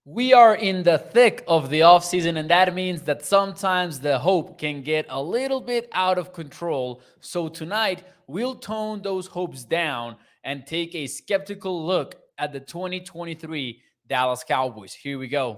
We are in the thick of the offseason, and that means that sometimes the hope can get a little bit out of control. So tonight, we'll tone those hopes down and take a skeptical look at the 2023 Dallas Cowboys. Here we go.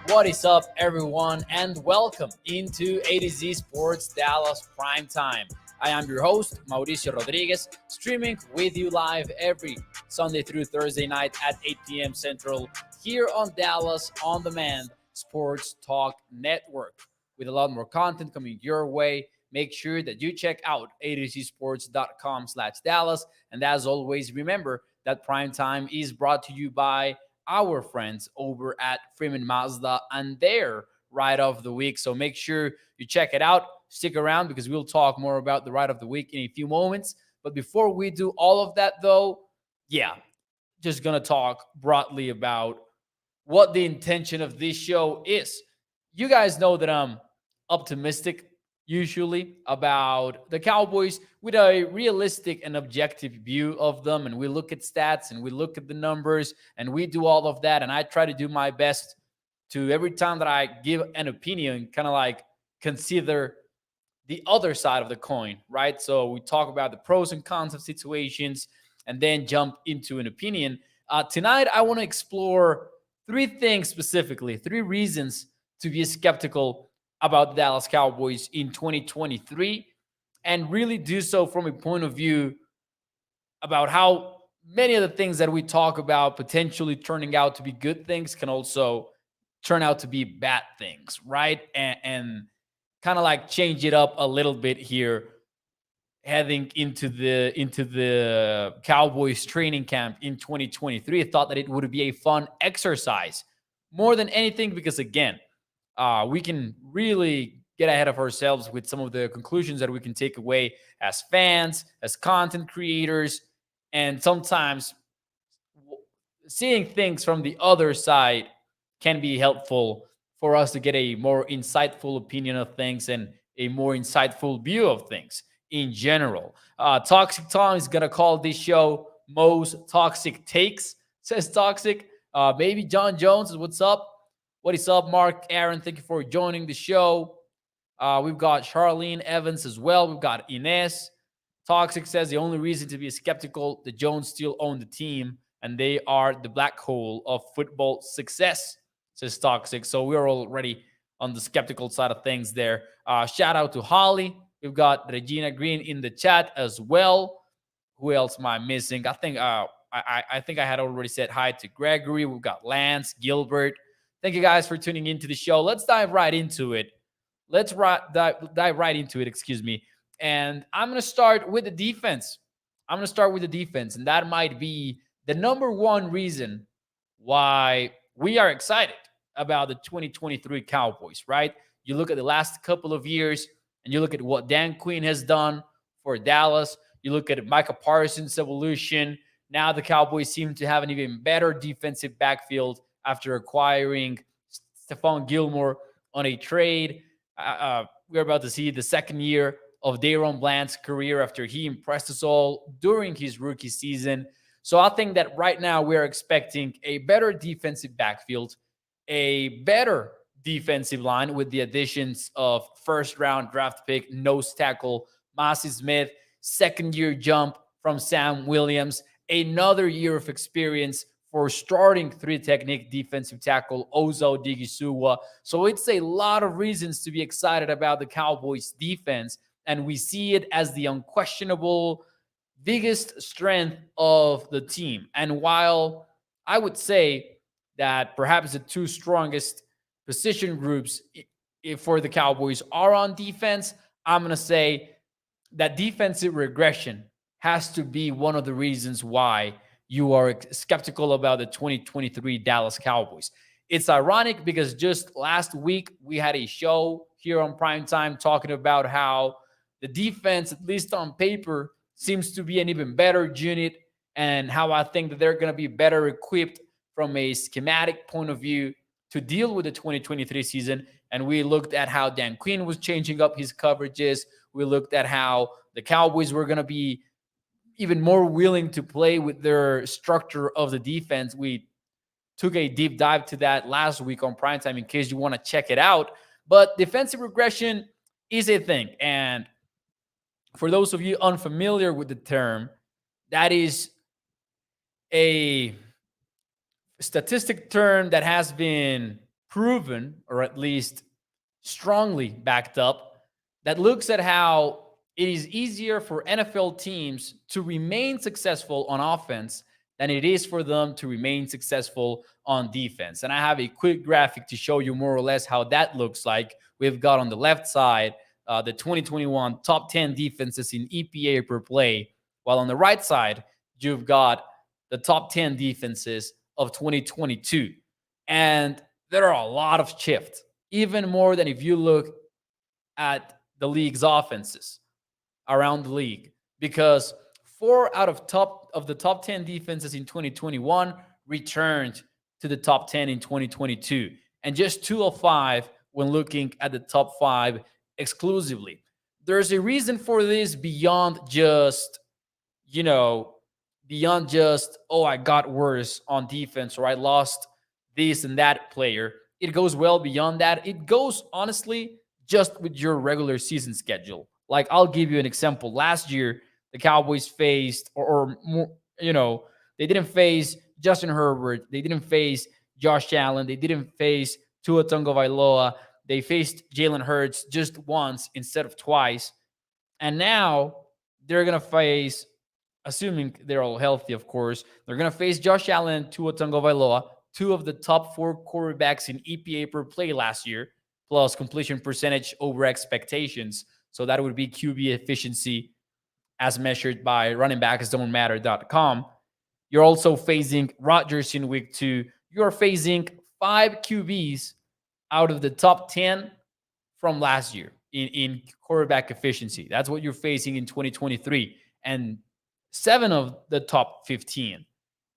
What is up, everyone, and welcome into A to Z Sports Dallas Prime Time. I am your host, Mauricio Rodriguez, streaming with you live every Sunday through Thursday night at 8 p.m. Central here on Dallas On Demand Sports Talk Network. With a lot more content coming your way, make sure that you check out a2zsports.com/Dallas. And as always, remember that Prime Time is brought to you by our friends over at Freeman Mazda and their ride of the week. So make sure you check it out. Stick around because we'll talk more about the ride of the week in a few moments. But before we do all of that, though, just going to talk broadly about what the intention of this show is. You guys know that I'm optimistic usually about the Cowboys with a realistic and objective view of them. And we look at stats and we look at the numbers and we do all of that. And I try to do my best to every time that I give an opinion, kind of like consider the other side of the coin, right? So we talk about the pros and cons of situations and then jump into an opinion. Tonight, I want to explore three things specifically, three reasons to be skeptical about the Dallas Cowboys in 2023 and really do so from a point of view about how many of the things that we talk about potentially turning out to be good things can also turn out to be bad things, right? And kind of like change it up a little bit here heading into the Cowboys training camp in 2023. I thought that it would be a fun exercise more than anything because again, we can really get ahead of ourselves with some of the conclusions that we can take away as fans, as content creators, and sometimes seeing things from the other side can be helpful for us to get a more insightful opinion of things and a more insightful view of things in general. Toxic Tom is going to call this show Mo's Toxic Takes, says Toxic. Maybe John Jones, what's up? What is up, Mark, Aaron? Thank you for joining the show. We've got Charlene Evans as well. We've got Ines. Toxic says the only reason to be skeptical, the Jones still own the team, and they are the black hole of football success, says Toxic. So we're already on the skeptical side of things there. Shout out to Holly. We've got Regina Green in the chat as well. Who else am I missing? I think I had already said hi to Gregory. We've got Lance, Gilbert. Thank you guys for tuning into the show. Let's dive right into it. Dive right into it, excuse me. And I'm going to start with the defense. And that might be the number one reason why we are excited about the 2023 Cowboys, right? You look at the last couple of years and you look at what Dan Quinn has done for Dallas. You look at Micah Parsons' evolution. Now the Cowboys seem to have an even better defensive backfield after acquiring Stephon Gilmore on a trade. We're about to see the second year of Daron Bland's career after he impressed us all during his rookie season. So I think that right now we're expecting a better defensive backfield, a better defensive line with the additions of first-round draft pick nose tackle Mazi Smith, second-year jump from Sam Williams, another year of experience for starting three-technique defensive tackle Ozo Digisuwa. So it's a lot of reasons to be excited about the Cowboys defense, and we see it as the unquestionable biggest strength of the team. And while I would say that perhaps the two strongest position groups for the Cowboys are on defense, I'm going to say that defensive regression has to be one of the reasons why you are skeptical about the 2023 Dallas Cowboys. It's ironic because just last week we had a show here on Primetime talking about how the defense, at least on paper, seems to be an even better unit and how I think that they're going to be better equipped from a schematic point of view to deal with the 2023 season. And we looked at how Dan Quinn was changing up his coverages. We looked at how the Cowboys were going to be even more willing to play with their structure of the defense. We took a deep dive to that last week on Primetime in case you want to check it out. But defensive regression is a thing. And for those of you unfamiliar with the term, that is a statistic term that has been proven, or at least strongly backed up, that looks at how it is easier for NFL teams to remain successful on offense than it is for them to remain successful on defense. And I have a quick graphic to show you more or less how that looks like. We've got on the left side the 2021 top 10 defenses in EPA per play, while on the right side, you've got the top 10 defenses of 2022. And there are a lot of shifts, even more than if you look at the league's offenses around the league, because 4 out of the top 10 defenses in 2021 returned to the top 10 in 2022, and just 2 of 5 when looking at the top 5 exclusively. There's a reason for this beyond just, you know, oh, I got worse on defense or I lost this and that player. It goes well beyond that. It goes honestly just with your regular season schedule. Like, I'll give you an example. Last year, the Cowboys faced, they didn't face Justin Herbert. They didn't face Josh Allen. They didn't face Tua Tagovailoa. They faced Jalen Hurts just once instead of twice. And now they're going to face, assuming they're all healthy, of course, they're going to face Josh Allen and Tua Tagovailoa, 2 of the top 4 quarterbacks in EPA per play last year, plus completion percentage over expectations. So that would be QB efficiency as measured by runningbacksdon'tmatter.com. You're also facing Rodgers in week 2. You're facing 5 QBs out of the top 10 from last year in quarterback efficiency. That's what you're facing in 2023. And 7 of the top 15.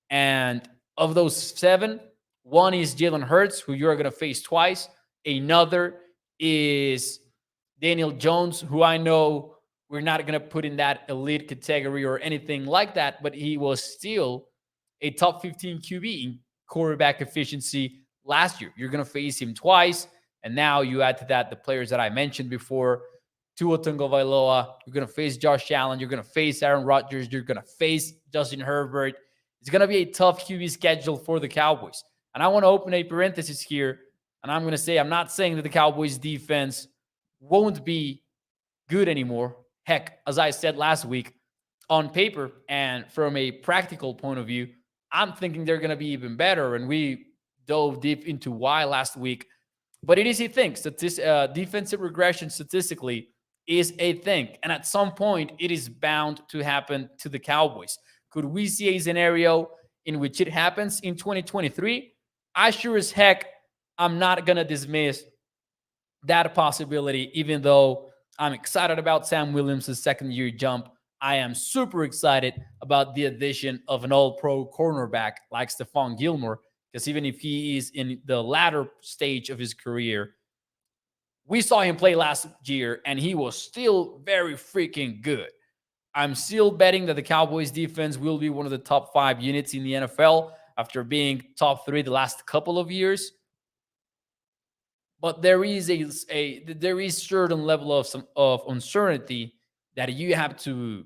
And of those 7, one is Jalen Hurts, who you're going to face twice. Another is Daniel Jones, who I know we're not going to put in that elite category or anything like that, but he was still a top 15 QB in quarterback efficiency last year. You're going to face him twice. And now you add to that the players that I mentioned before, Tua Tagovailoa. You're going to face Josh Allen. You're going to face Aaron Rodgers. You're going to face Justin Herbert. It's going to be a tough QB schedule for the Cowboys. And I want to open a parenthesis here. And I'm going to say, I'm not saying that the Cowboys defense won't be good anymore. Heck, as I said last week, on paper and from a practical point of view, I'm thinking they're going to be even better. And we dove deep into why last week. But it is a thing. Defensive regression statistically is a thing. And at some point, it is bound to happen to the Cowboys. Could we see a scenario in which it happens in 2023? I sure as heck, I'm not going to dismiss that possibility, even though I'm excited about Sam Williams' second-year jump. I am super excited about the addition of an all-pro cornerback like Stephon Gilmore, because even if he is in the latter stage of his career, we saw him play last year, and he was still very freaking good. I'm still betting that the Cowboys defense will be one of the top 5 units in the NFL after being top 3 the last couple of years. But there is certain level of uncertainty that you have to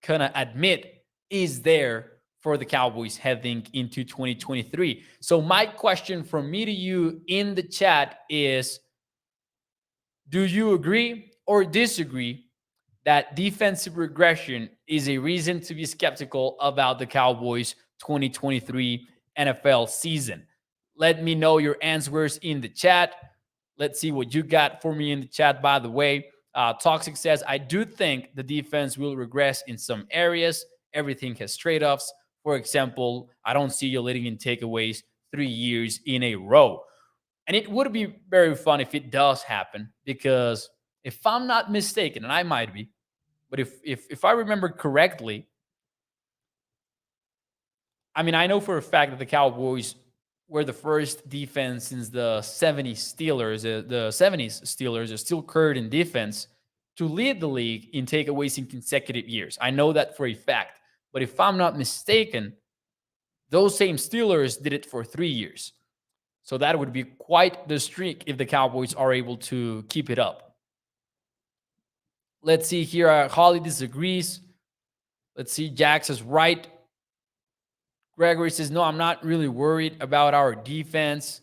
kind of admit is there for the Cowboys heading into 2023. So my question from me to you in the chat is, do you agree or disagree that defensive regression is a reason to be skeptical about the Cowboys 2023 NFL season? Let me know your answers in the chat. Let's see what you got for me in the chat, by the way. Toxic says, I do think the defense will regress in some areas. Everything has trade-offs. For example, I don't see you letting in takeaways 3 years in a row. And it would be very fun if it does happen, because if I'm not mistaken, and I might be, but if I remember correctly, I mean, I know for a fact that the Cowboys were the first defense since the 70s Steelers. The 70s Steelers are still current in defense to lead the league in takeaways in consecutive years. I know that for a fact. But if I'm not mistaken, those same Steelers did it for 3 years. So that would be quite the streak if the Cowboys are able to keep it up. Let's see here. Holly disagrees. Let's see. Jax is right. Gregory says, no, I'm not really worried about our defense.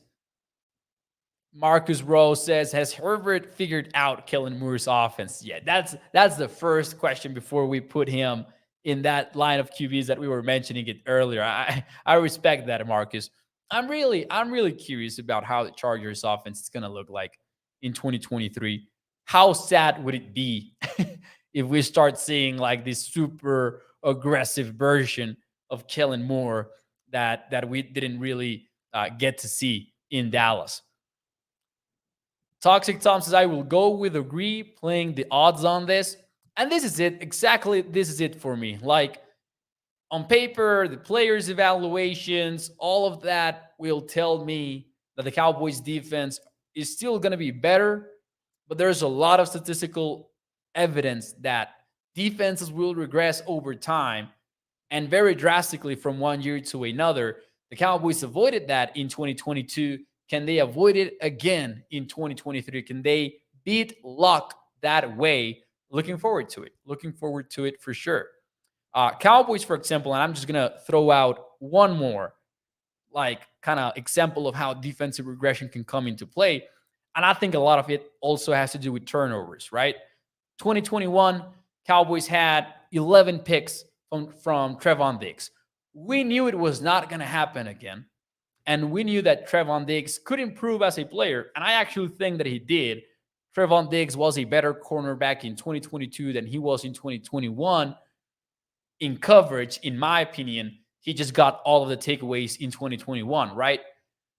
Marcus Rose says, has Herbert figured out Kellen Moore's offense yet? That's the first question before we put him in that line of QBs that we were mentioning it earlier. I respect that, Marcus. I'm really curious about how the Chargers offense is going to look like in 2023. How sad would it be if we start seeing like this super aggressive version of Kellen Moore that we didn't really get to see in Dallas? Toxic Tom says, I will go with agree, playing the odds on this. And this is it. Exactly, this is it for me. Like, on paper, the players' evaluations, all of that will tell me that the Cowboys defense is still going to be better, but there's a lot of statistical evidence that defenses will regress over time and very drastically from one year to another. The Cowboys avoided that in 2022. Can they avoid it again in 2023? Can they beat luck that way? Looking forward to it. Looking forward to it for sure. Cowboys, for example, and I'm just going to throw out one more, like, kind of example of how defensive regression can come into play. And I think a lot of it also has to do with turnovers, right? 2021, Cowboys had 11 picks from Trevon Diggs. We knew it was not going to happen again. And we knew that Trevon Diggs could improve as a player. And I actually think that he did. Trevon Diggs was a better cornerback in 2022 than he was in 2021 in coverage, in my opinion. He just got all of the takeaways in 2021, right?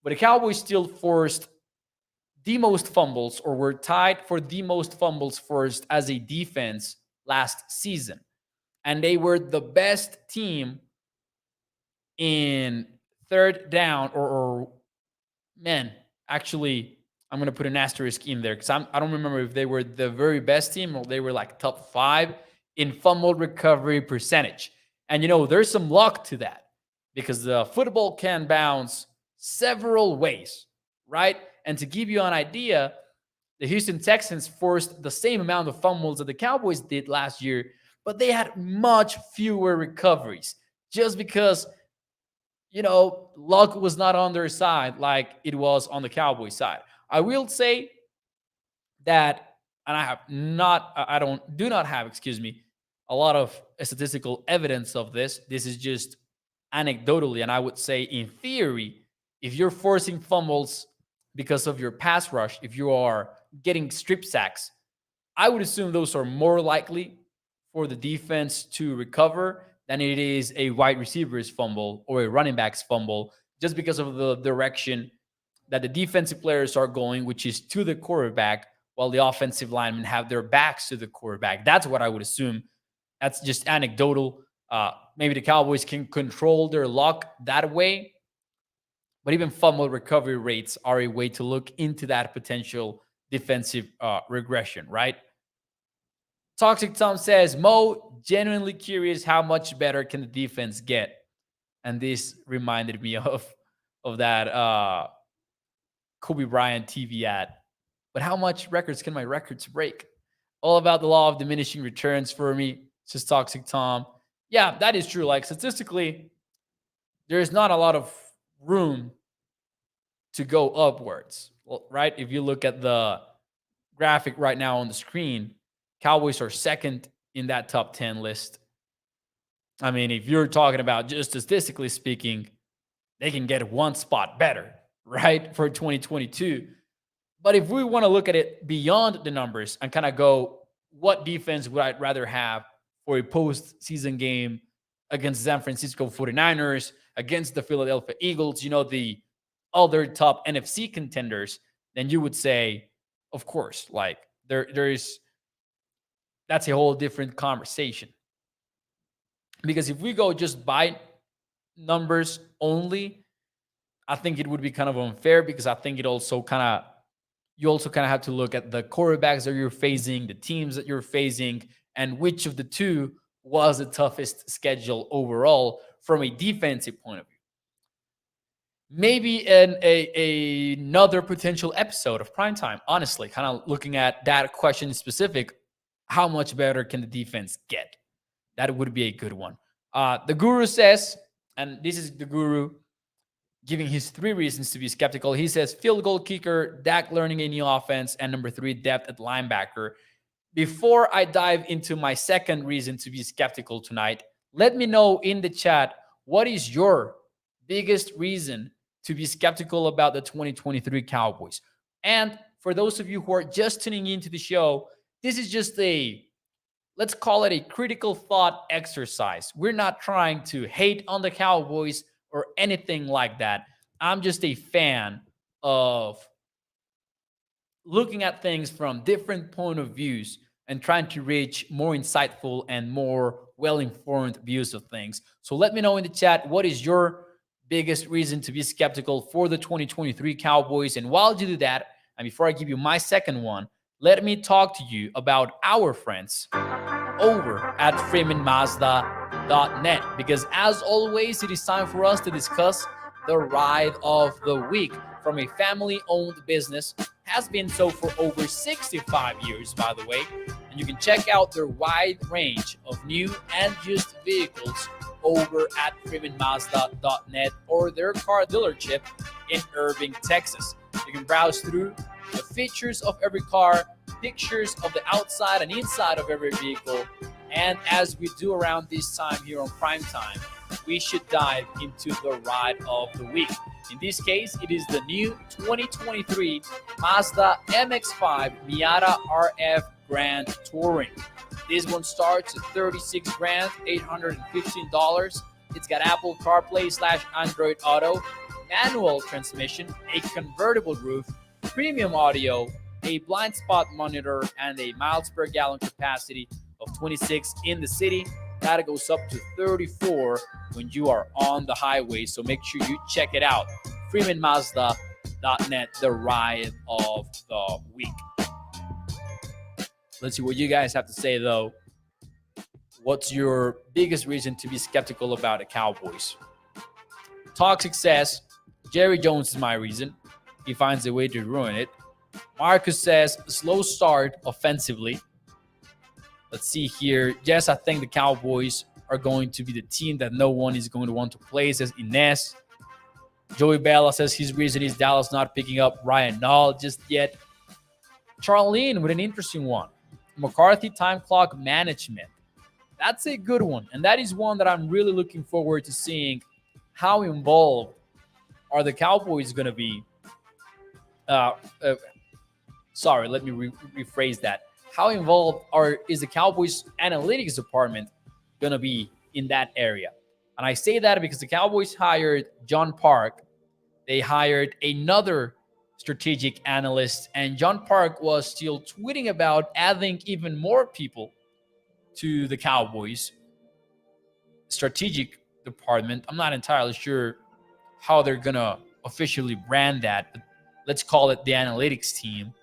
But the Cowboys still forced the most fumbles, or were tied for the most fumbles forced as a defense last season. And they were the best team in third down, or man, actually, I'm going to put an asterisk in there because I don't remember if they were the very best team or they were like top 5 in fumble recovery percentage. And, there's some luck to that because the football can bounce several ways, right? And to give you an idea, the Houston Texans forced the same amount of fumbles that the Cowboys did last year, but they had much fewer recoveries just because, luck was not on their side like it was on the Cowboys side. I will say that, and I do not have, a lot of statistical evidence of this. This is just anecdotally, and I would say in theory, if you're forcing fumbles because of your pass rush, if you are getting strip sacks, I would assume those are more likely for the defense to recover than it is a wide receiver's fumble or a running back's fumble, just because of the direction that the defensive players are going, which is to the quarterback, while the offensive linemen have their backs to the quarterback. That's what I would assume. That's just anecdotal. Maybe the Cowboys can control their luck that way, but even fumble recovery rates are a way to look into that potential defensive regression, right? Toxic Tom says, Mo, genuinely curious how much better can the defense get? And this reminded me of that Kobe Bryant TV ad. But how much records can my records break? All about the law of diminishing returns for me, says Toxic Tom. Yeah, that is true. Like, statistically, there's not a lot of room to go upwards, right? If you look at the graphic right now on the screen, Cowboys are second in that top 10 list. I mean, if you're talking about just statistically speaking, they can get one spot better, right, for 2022. But if we want to look at it beyond the numbers and kind of go, what defense would I rather have for a postseason game against San Francisco 49ers, against the Philadelphia Eagles, the other top NFC contenders, then you would say, of course, like there's that's a whole different conversation. Because if we go just by numbers only, I think it would be kind of unfair because I think it also kind of you also kind of have to look at the quarterbacks that you're facing, the teams that you're facing, and which of the two was the toughest schedule overall from a defensive point of view. Maybe another potential episode of primetime, honestly, kind of looking at that question specific. How much better can the defense get? That would be a good one. The guru says, and this is the guru giving his 3 reasons to be skeptical. He says field goal kicker, Dak learning a new offense, and number 3, depth at linebacker. Before I dive into my second reason to be skeptical tonight, let me know in the chat, what is your biggest reason to be skeptical about the 2023 Cowboys? And for those of you who are just tuning into the show, this is just let's call it a critical thought exercise. We're not trying to hate on the Cowboys or anything like that. I'm just a fan of looking at things from different point of views and trying to reach more insightful and more well-informed views of things. So let me know in the chat, what is your biggest reason to be skeptical for the 2023 Cowboys? And while you do that, and before I give you my second one, let me talk to you about our friends over at freemanmazda.net, because as always, it is time for us to discuss the ride of the week from a family-owned business. Has been so for over 65 years, by the way. And you can check out their wide range of new and used vehicles over at freemanmazda.net or their car dealership in Irving, Texas. You can browse through the features of every car, pictures of the outside and inside of every vehicle. And as we do around this time here on Primetime, we should dive into the ride of the week. In this case, it is the new 2023 Mazda MX-5 Miata RF Grand Touring. This one starts at $36,815. It's got Apple CarPlay / Android Auto, manual transmission, a convertible roof, premium audio, a blind spot monitor, and a miles per gallon capacity of 26 in the city. That goes up to 34 when you are on the highway. So make sure you check it out. freemanmazda.net, the ride of the week. Let's see what you guys have to say, though. What's your biggest reason to be skeptical about the Cowboys? Toxic says, Jerry Jones is my reason. He finds a way to ruin it. Marcus says, slow start offensively. Let's see here. Yes, I think the Cowboys are going to be the team that no one is going to want to play, says Ines. Joey Bella says his reason is Dallas not picking up Ryan Nall just yet. Charlene with an interesting one. McCarthy time clock management. That's a good one. And that is one that I'm really looking forward to seeing. How involved are the Cowboys going to be? Sorry, let me rephrase that. How involved is the Cowboys analytics department going to be in that area? And I say that because the Cowboys hired John Park. They hired another strategic analyst, and John Park was still tweeting about adding even more people to the Cowboys strategic department. I'm not entirely sure how they're going to officially brand that, but let's call it the analytics team.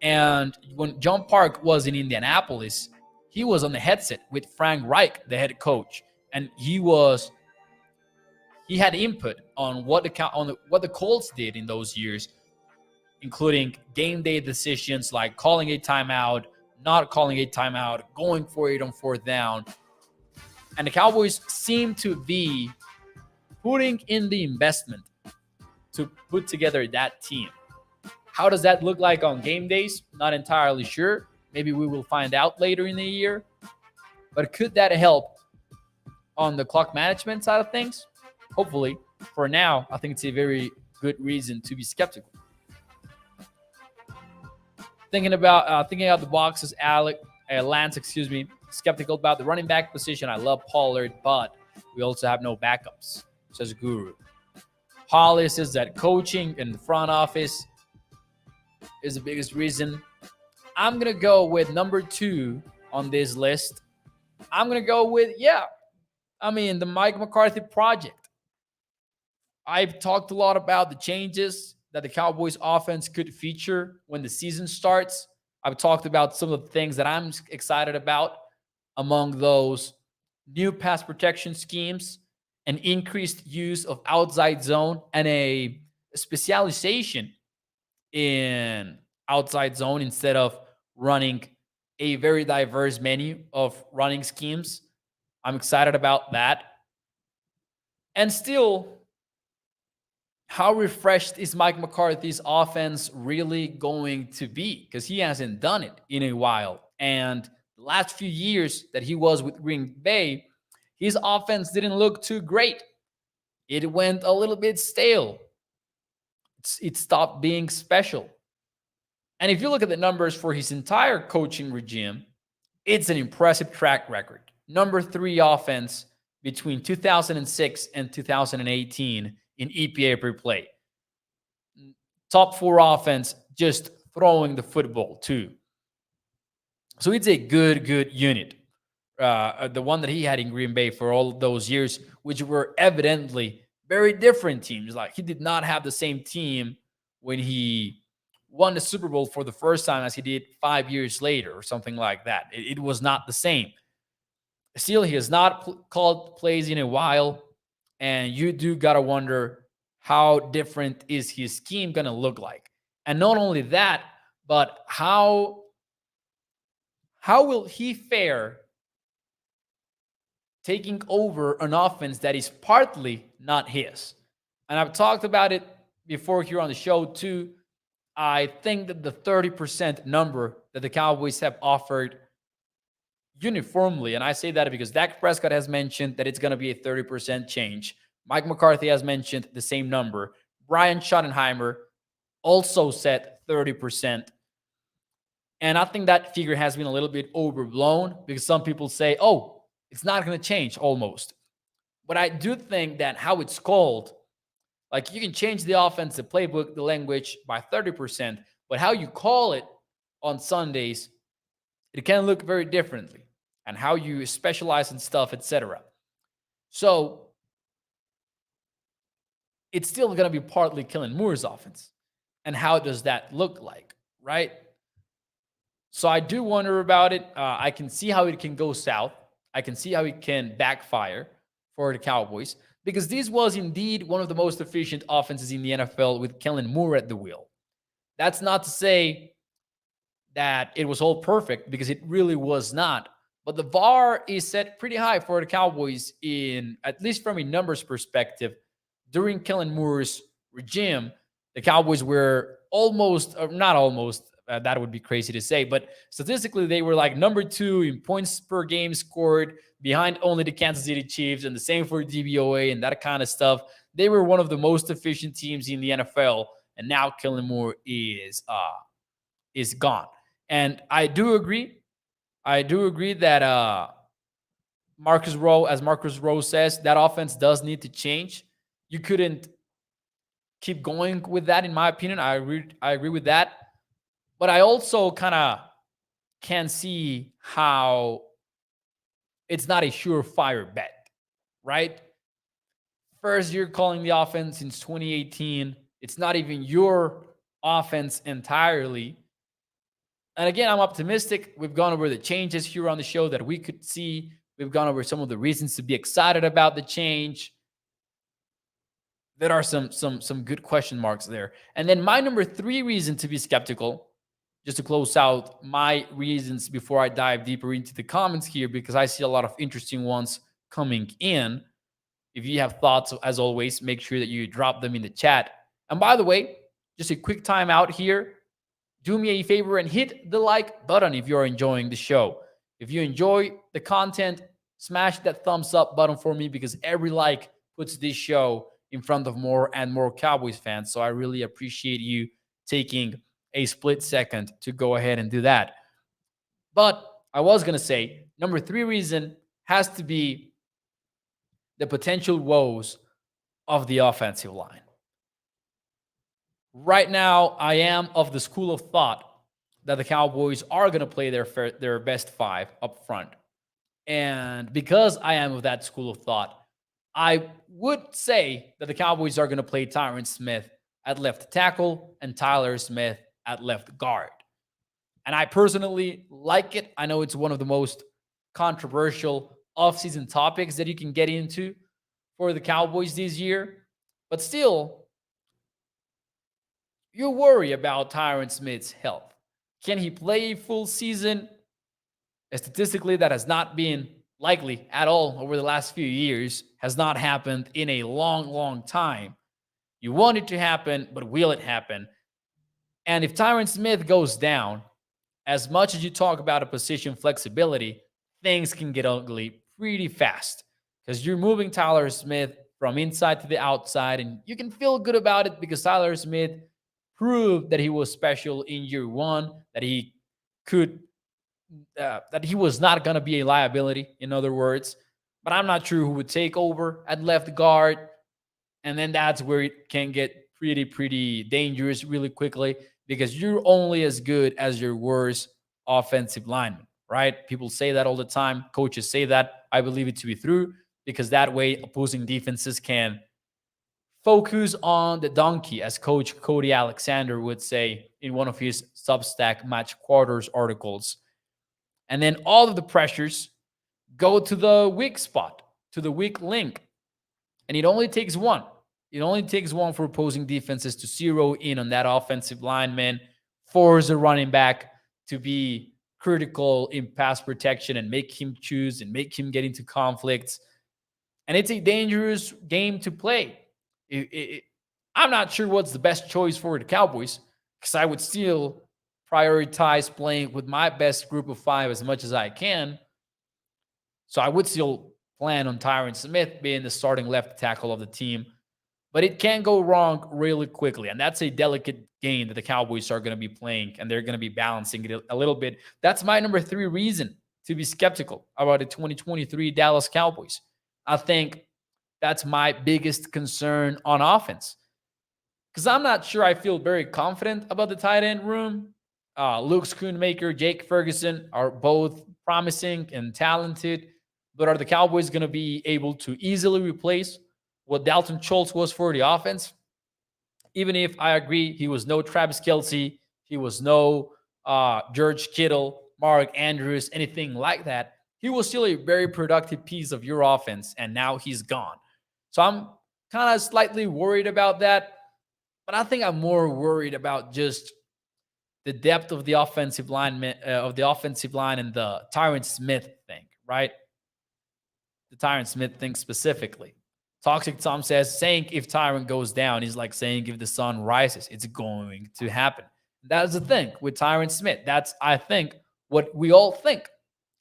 And when John Park was in Indianapolis, he was on the headset with Frank Reich, the head coach, and he had input on what the Colts did in those years, including game day decisions like calling a timeout, not calling a timeout, going for it on fourth down. And the Cowboys seem to be putting in the investment to put together that team. How does that look like on game days? Not entirely sure. Maybe we will find out later in the year. But could that help on the clock management side of things? Hopefully. For now, I think it's a very good reason to be skeptical. Thinking out the boxes, Lance, skeptical about the running back position. I love Pollard, but we also have no backups, says Guru. Holly says that coaching in the front office is the biggest reason. I'm going to go with number 2 on this list. I'm going to go with, the Mike McCarthy project. I've talked a lot about the changes that the Cowboys offense could feature when the season starts. I've talked about some of the things that I'm excited about. Among those, new pass protection schemes, an increased use of outside zone, and a specialization in outside zone instead of running a very diverse menu of running schemes. I'm excited about that. And still, how refreshed is Mike McCarthy's offense really going to be? Because he hasn't done it in a while. And the last few years that he was with Green Bay, his offense didn't look too great. It went a little bit stale. It stopped being special. And if you look at the numbers for his entire coaching regime, it's an impressive track record. Number 3 offense between 2006 and 2018 in EPA per play. Top 4 offense just throwing the football too. So it's a good unit. The one that he had in Green Bay for all those years, which were evidently very different teams. Like, he did not have the same team when he won the Super Bowl for the first time as he did 5 years later or something like that. It was not the same. Still, he has not called plays in a while, and you do gotta wonder how different is his scheme gonna look like. And not only that, but how will he fare taking over an offense that is partly not his? And I've talked about it before here on the show too. I think that the 30% number that the Cowboys have offered uniformly, and I say that because Dak Prescott has mentioned that it's going to be a 30% change. Mike McCarthy has mentioned the same number. Brian Schottenheimer also said 30%. And I think that figure has been a little bit overblown because some people say, oh, it's not going to change almost. But I do think that how it's called, like, you can change the offense, the playbook, the language by 30%, but how you call it on Sundays, it can look very differently, and how you specialize in stuff, etc. So it's still going to be partly Kellen Moore's offense. And how does that look like, right? So I do wonder about it. I can see how it can go south. I can see how it can backfire for the Cowboys, because this was indeed one of the most efficient offenses in the NFL with Kellen Moore at the wheel. That's not to say that it was all perfect, because it really was not. But the bar is set pretty high for the Cowboys, in at least from a numbers perspective. During Kellen Moore's regime, the Cowboys were almost, or not almost, that would be crazy to say, but statistically they were like number 2 in points per game scored, behind only the Kansas City Chiefs, and the same for DVOA and that kind of stuff. They were one of the most efficient teams in the NFL, and now Kellen Moore is gone. And I do agree that Marcus Rowe, as Marcus Rowe says, that offense does need to change. You couldn't keep going with that, in my opinion. I agree with that. But I also kind of can see how it's not a surefire bet, right? First year calling the offense since 2018. It's not even your offense entirely. And again, I'm optimistic. We've gone over the changes here on the show that we could see. We've gone over some of the reasons to be excited about the change. There are some good question marks there. And then my number 3 reason to be skeptical, just to close out my reasons before I dive deeper into the comments here, because I see a lot of interesting ones coming in. If you have thoughts, as always, make sure that you drop them in the chat. And by the way, just a quick time out here. Do me a favor and hit the like button if you're enjoying the show. If you enjoy the content, smash that thumbs up button for me, because every like puts this show in front of more and more Cowboys fans. So I really appreciate you taking a split second to go ahead and do that. But I was going to say, number 3 reason has to be the potential woes of the offensive line. Right now, I am of the school of thought that the Cowboys are going to play their best 5 up front. And because I am of that school of thought, I would say that the Cowboys are going to play Tyron Smith at left tackle and Tyler Smith at left guard. And I personally like it. I know it's one of the most controversial offseason topics that you can get into for the Cowboys this year. But still, you worry about Tyron Smith's health. Can he play a full season? Statistically, that has not been likely at all over the last few years, has not happened in a long, long time. You want it to happen, but will it happen? And if Tyron Smith goes down, as much as you talk about a position flexibility, things can get ugly pretty fast because you're moving Tyler Smith from inside to the outside, and you can feel good about it because Tyler Smith proved that he was special in year one, that he could, that he was not going to be a liability, in other words. But I'm not sure who would take over at left guard. And then that's where it can get pretty dangerous really quickly because you're only as good as your worst offensive lineman, right? People say that all the time. Coaches say that. I believe it to be true because that way opposing defenses can focus on the donkey, as Coach Cody Alexander would say in one of his Substack Match Quarters articles. And then all of the pressures go to the weak spot, to the weak link. And it only takes one. It only takes one for opposing defenses to zero in on that offensive lineman, force a running back to be critical in pass protection and make him choose and make him get into conflicts. And it's a dangerous game to play. I'm not sure what's the best choice for the Cowboys because I would still prioritize playing with my best group of five as much as I can. So I would still plan on Tyron Smith being the starting left tackle of the team. But it can go wrong really quickly. And that's a delicate game that the Cowboys are going to be playing, and they're going to be balancing it a little bit. That's my number 3 reason to be skeptical about the 2023 Dallas Cowboys. I think that's my biggest concern on offense. Because I'm not sure I feel very confident about the tight end room. Luke Schoonmaker, Jake Ferguson are both promising and talented. But are the Cowboys going to be able to easily replace what Dalton Schultz was for the offense? Even if I agree he was no Travis Kelce, he was no George Kittle, Mark Andrews, anything like that, he was still a very productive piece of your offense, and now he's gone. So I'm kind of slightly worried about that, but I think I'm more worried about just the depth of the offensive line and the Tyron Smith thing, right? The Tyron Smith thing specifically. Toxic Tom says, saying if Tyron goes down is like saying if the sun rises, it's going to happen. That's the thing with Tyron Smith. That's, I think, what we all think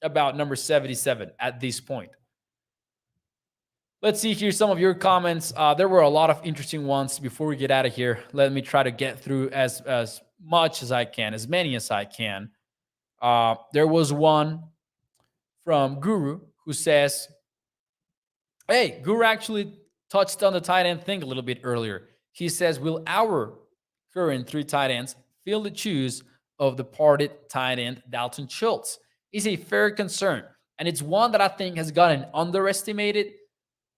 about number 77 at this point. Let's see here some of your comments. There were a lot of interesting ones. Before we get out of here, let me try to get through as much as I can, as many as I can. There was one from Guru who says, hey, Guru actually touched on the tight end thing a little bit earlier. He says, will our current 3 tight ends fill the shoes of departed tight end Dalton Schultz? Is a fair concern. And it's one that I think has gotten underestimated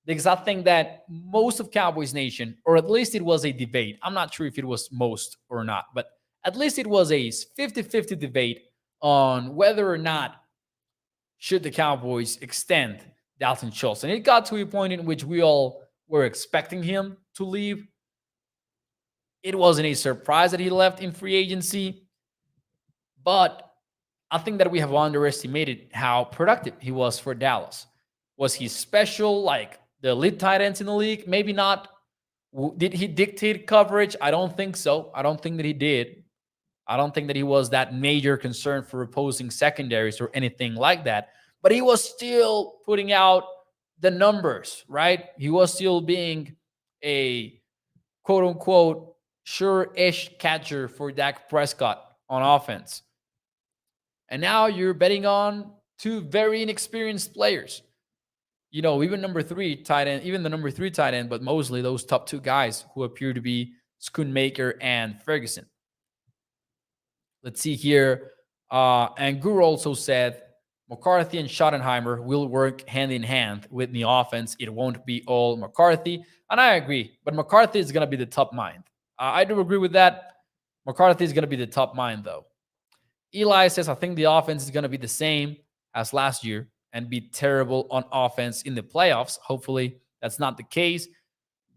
because I think that most of Cowboys Nation, or at least it was a debate. I'm not sure if it was most or not, but at least it was a 50-50 debate on whether or not should the Cowboys extend Dalton Schultz. And it got to a point in which we all were expecting him to leave. It wasn't a surprise that he left in free agency, but I think that we have underestimated how productive he was for Dallas. Was he special like the elite tight ends in the league? Maybe not. Did he dictate coverage? I don't think so. I don't think that he did. I don't think that he was that major concern for opposing secondaries or anything like that. But he was still putting out the numbers, right? He was still being a quote-unquote sure-ish catcher for Dak Prescott on offense. And now you're betting on 2 very inexperienced players. You know, even the number 3 tight end, but mostly those top 2 guys who appear to be Schoonmaker and Ferguson. Let's see here. And Guru also said, McCarthy and Schottenheimer will work hand in hand with the offense. It won't be all McCarthy. And I agree, but McCarthy is going to be the top mind. I do agree with that. McCarthy is going to be the top mind, though. Eli says, I think the offense is going to be the same as last year and be terrible on offense in the playoffs. Hopefully, that's not the case.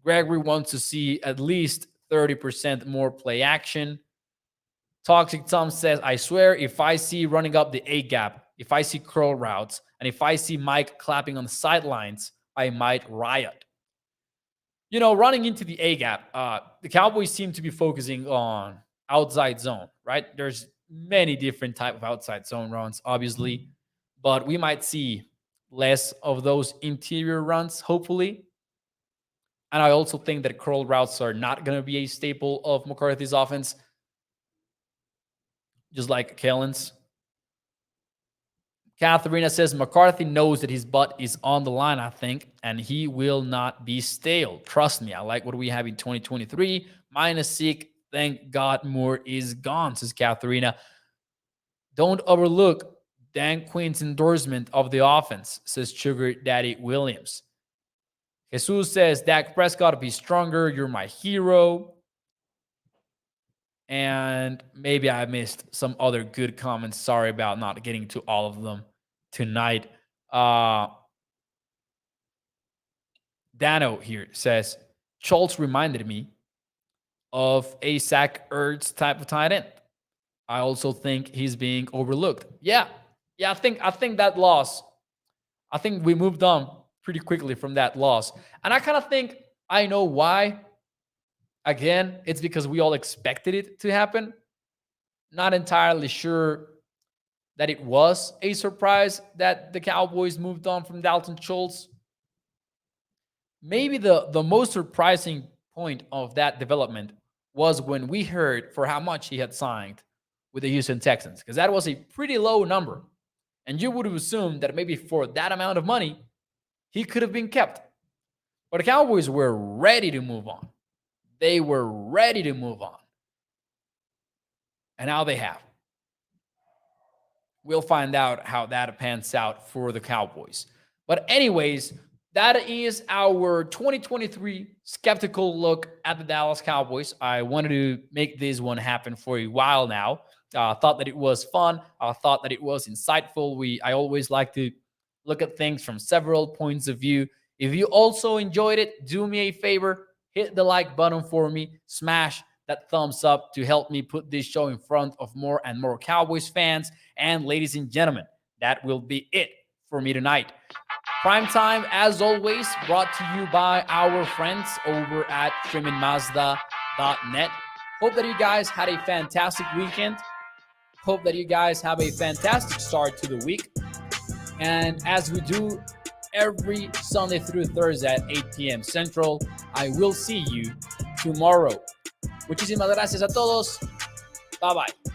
Gregory wants to see at least 30% more play action. Toxic Tom says, I swear, if I see running up the A gap, if I see curl routes, and if I see Mike clapping on the sidelines, I might riot. Running into the A gap, the Cowboys seem to be focusing on outside zone, right? There's many different type of outside zone runs, obviously, but we might see less of those interior runs, hopefully. And I also think that curl routes are not going to be a staple of McCarthy's offense, just like Kellen's. Katharina says McCarthy knows that his butt is on the line, I think, and he will not be stale. Trust me, I like what we have in 2023. Minus sick. Thank God Moore is gone, says Katharina. Don't overlook Dan Quinn's endorsement of the offense, says Sugar Daddy Williams. Jesus says, Dak Prescott, be stronger. You're my hero. And maybe I missed some other good comments. Sorry about not getting to all of them tonight. Dano here says, Schultz reminded me of a Zach Ertz type of tight end. I also think he's being overlooked. Yeah, I think that loss, I think we moved on pretty quickly from that loss. And I kind of think I know why. Again, it's because we all expected it to happen. Not entirely sure that it was a surprise that the Cowboys moved on from Dalton Schultz. Maybe the most surprising point of that development was when we heard for how much he had signed with the Houston Texans, because that was a pretty low number. And you would have assumed that maybe for that amount of money, he could have been kept. But the Cowboys were ready to move on. They were ready to move on. And now they have. We'll find out how that pans out for the Cowboys. But anyways, that is our 2023 skeptical look at the Dallas Cowboys. I wanted to make this one happen for a while now. I thought that it was fun. I thought that it was insightful. I always like to look at things from several points of view. If you also enjoyed it, do me a favor. Hit the like button for me. Smash that thumbs up to help me put this show in front of more and more Cowboys fans. And ladies and gentlemen, that will be it for me tonight. Prime Time, as always, brought to you by our friends over at freemanmazda.net. Hope that you guys had a fantastic weekend. Hope that you guys have a fantastic start to the week. And as we do every Sunday through Thursday at 8 p.m. Central, I will see you tomorrow. Muchísimas gracias a todos. Bye-bye.